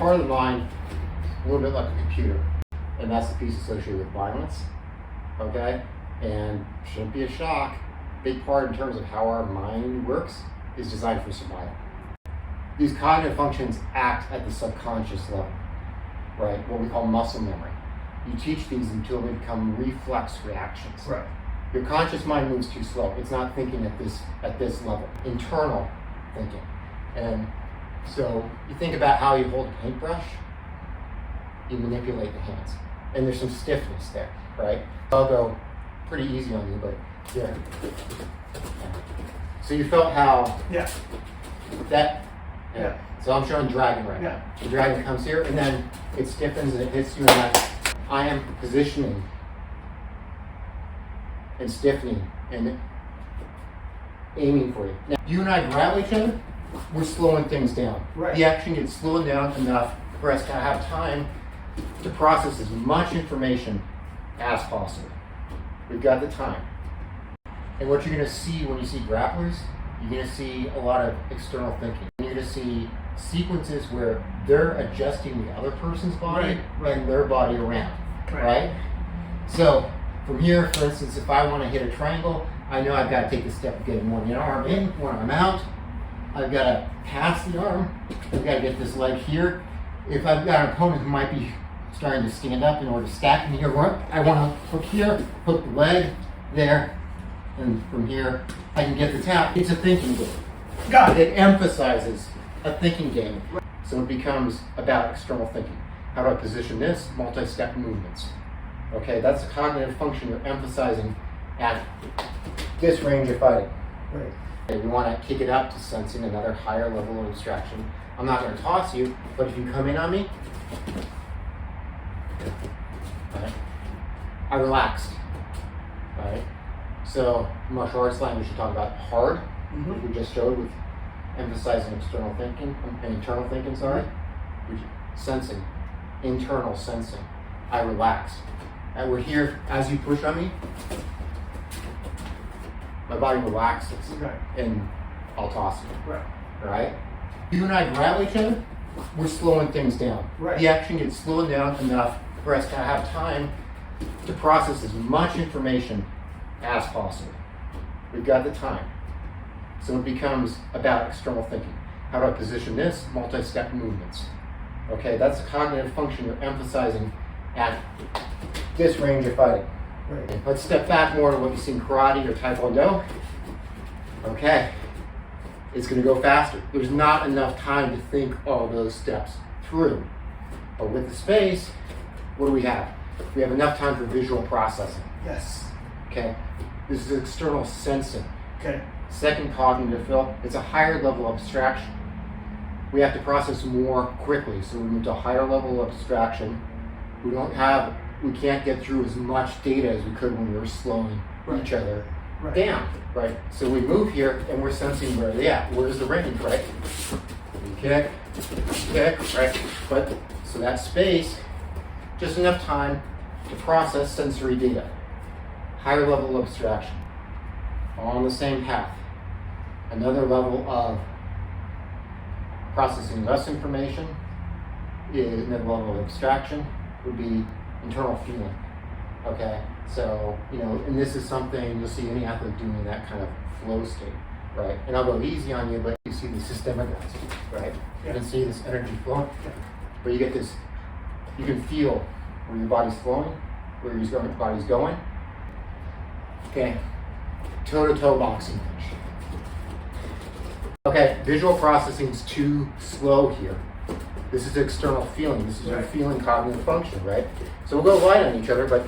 Part of the mind, a little bit like a computer, and that's the piece associated with violence, okay? And shouldn't be a shock. Big part in terms of how our mind works is designed for survival. These cognitive functions act at the subconscious level, right? What we call muscle memory. You teach these until they become reflex reactions. Right. Your conscious mind moves too slow. It's not thinking at this level. Internal thinking. And so you think about how you hold a paintbrush, you manipulate the hands. And there's some stiffness there, right? I'll go pretty easy on you, but here. So you felt how that, So I'm showing dragon right now. The dragon comes here and then it stiffens and it hits you in that. I am positioning and stiffening and aiming for you. Now, you and I grab each other, we're slowing things down. Right. The action gets slowed down enough for us to have time to process as much information as possible. We've got the time. And what you're going to see when you see grapplers, you're going to see a lot of external thinking. You're going to see sequences where they're adjusting the other person's body and their body around, right? So from here, for instance, if I want to hit a triangle, I know I've got to take the step of getting one arm in, one arm out. I've got to pass the arm. I've got to get this leg here. If I've got an opponent who might be starting to stand up in order to stack me here, I want to hook here, hook the leg there, and from here I can get the tap. It's a thinking game. Got it. It emphasizes a thinking game. So it becomes about external thinking. How do I position this? Multi-step movements. Okay, that's a cognitive function you're emphasizing at this range of fighting. Right. Okay, we want to kick it up to sensing another higher level of abstraction. I'm not going to toss you, but if you come in on me, right, I relaxed. Right? So martial arts language, you talk about hard, which we just showed with emphasizing external thinking, internal thinking, sensing, internal sensing. I relaxed. And we're here, as you push on me, my body relaxes, and I'll toss you. Right? You and I grab each other, we're slowing things down. The action gets slowed down enough for us to have time to process as much information as possible. We've got the time. So it becomes about external thinking. How do I position this? Multi-step movements. Okay, that's a cognitive function you're emphasizing at this range of fighting. Let's step back more to what you see in karate or taekwondo. Okay, it's going to go faster. There's not enough time to think all those steps through. But with the space, what do we have? We have enough time for visual processing. Yes. Okay, this is external sensing. Okay. Second cognitive field, it's a higher level of abstraction. We have to process more quickly, so we move to a higher level of abstraction. We can't get through as much data as we could when we were slowing each other down, right? So we move here and we're sensing where they're at. Where's the range, right? Kick, right? But so that space, just enough time to process sensory data. Higher level of abstraction. All on the same path. Another level of processing less information is another level of abstraction would be internal feeling. Okay, so and this is something you'll see any athlete doing that kind of flow state, right? And I'll go easy on you, but you see the systemic ones, right? You can see this energy flowing, but you get this. You can feel where your body's flowing, where your body's going. Okay, toe-to-toe boxing match. Okay, visual processing is too slow here. This is external feeling. This is your feeling cognitive function, right? So we'll go light on each other, but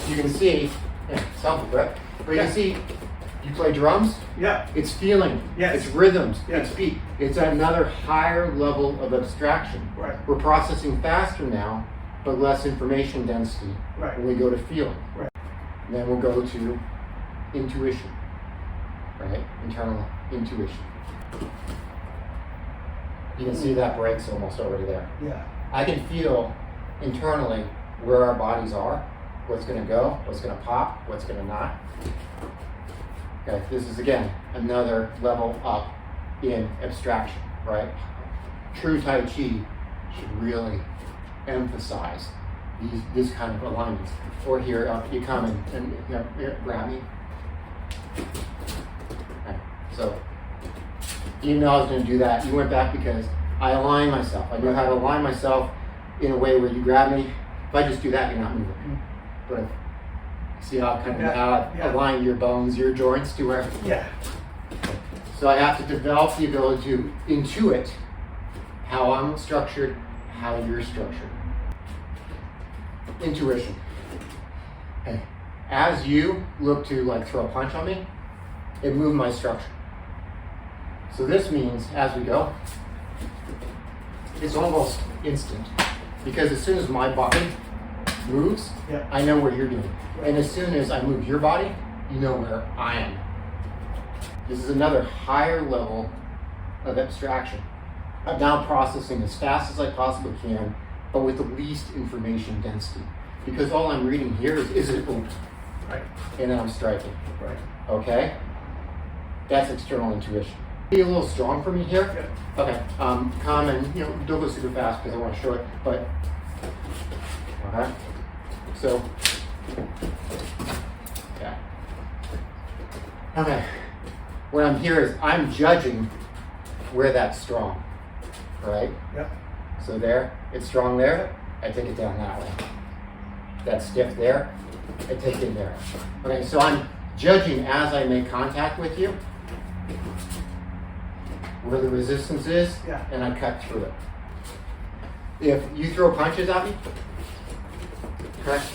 you can see, it's helpful, right? But you can see, you play drums? It's feeling, it's rhythms, it's beat. It's another higher level of abstraction. We're processing faster now, but less information density when we go to feeling. And then we'll go to intuition, right? Internal intuition. You can see that breaks almost already there. I can feel internally where our bodies are, what's going to go, what's going to pop, what's going to not. Okay, this is again another level up in abstraction, right? True Tai Chi should really emphasize this kind of alignments. Or here, you come and here, grab me. Okay. So, even though I was going to do that, you went back because I aligned myself. I knew how to align myself in a way where you grab me. If I just do that, you're not moving. But see how I kind of now I've aligned your bones, your joints to where. Yeah. So I have to develop the ability to intuit how I'm structured, how you're structured. Intuition. Okay. As you look to like throw a punch on me, it moved my structure. So this means as we go, it's almost instant because as soon as my body moves, I know what you're doing. And as soon as I move your body, you know where I am. This is another higher level of abstraction. I'm now processing as fast as I possibly can, but with the least information density. Because all I'm reading here is it open? Right. And then I'm striking. Right. Okay? That's external intuition. Be a little strong for me here. Yeah. Okay. Come and don't go super fast because I want to show it. But okay. So yeah. Okay. What I'm here is I'm judging where that's strong. Right? Yep. So there, it's strong there. I take it down that way. That's stiff there. I take it there. Okay, so I'm judging as I make contact with you where the resistance is, and I cut through it. If you throw punches at me, correct?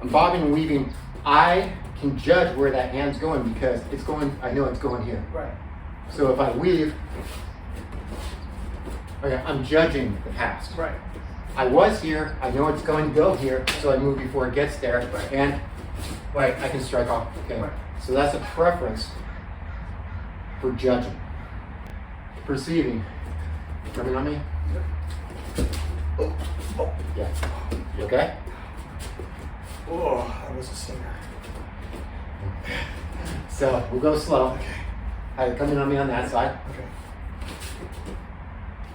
I'm bobbing and weaving. I can judge where that hand's going because it's going. I know it's going here. Right. So if I weave, okay, I'm judging the past. Right. I was here. I know it's going to go here, so I move before it gets there, and I can strike off. Okay. Right. So that's a preference for judging. Perceiving. Coming on me? Oh. Yeah. You okay? Oh, that was a stinger. So we'll go slow. Okay. All right, coming on me on that side. Okay.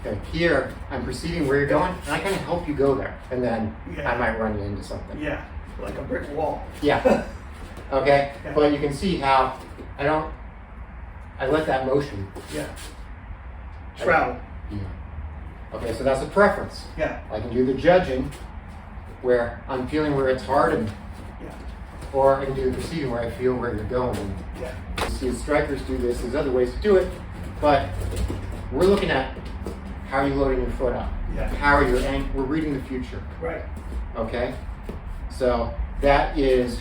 Okay, here I'm perceiving where you're going, and I kind of help you go there, and then I might run you into something. Yeah, like a brick wall. Yeah. Okay, but you can see how I let that motion. Yeah. Travel. Yeah. Okay, so that's a preference. Yeah. I can do the judging, where I'm feeling where it's hard, and or I can do the perceiving where I feel where you're going. Yeah. You see, strikers do this. There's other ways to do it, but we're looking at how are you loading your foot up? Yeah. How are you we're reading the future. Right. Okay? So that is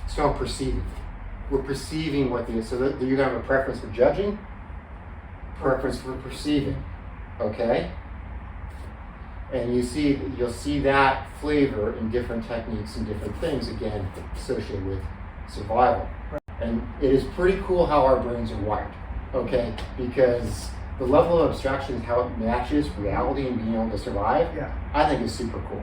strong perceiving. We're perceiving what so you're gonna have a preference for judging, preference for perceiving. Okay? And you'll see that flavor in different techniques and different things, again, associated with survival. Right. And it is pretty cool how our brains are wired, okay? Because the level of abstraction, how it matches reality and being able to survive, I think is super cool.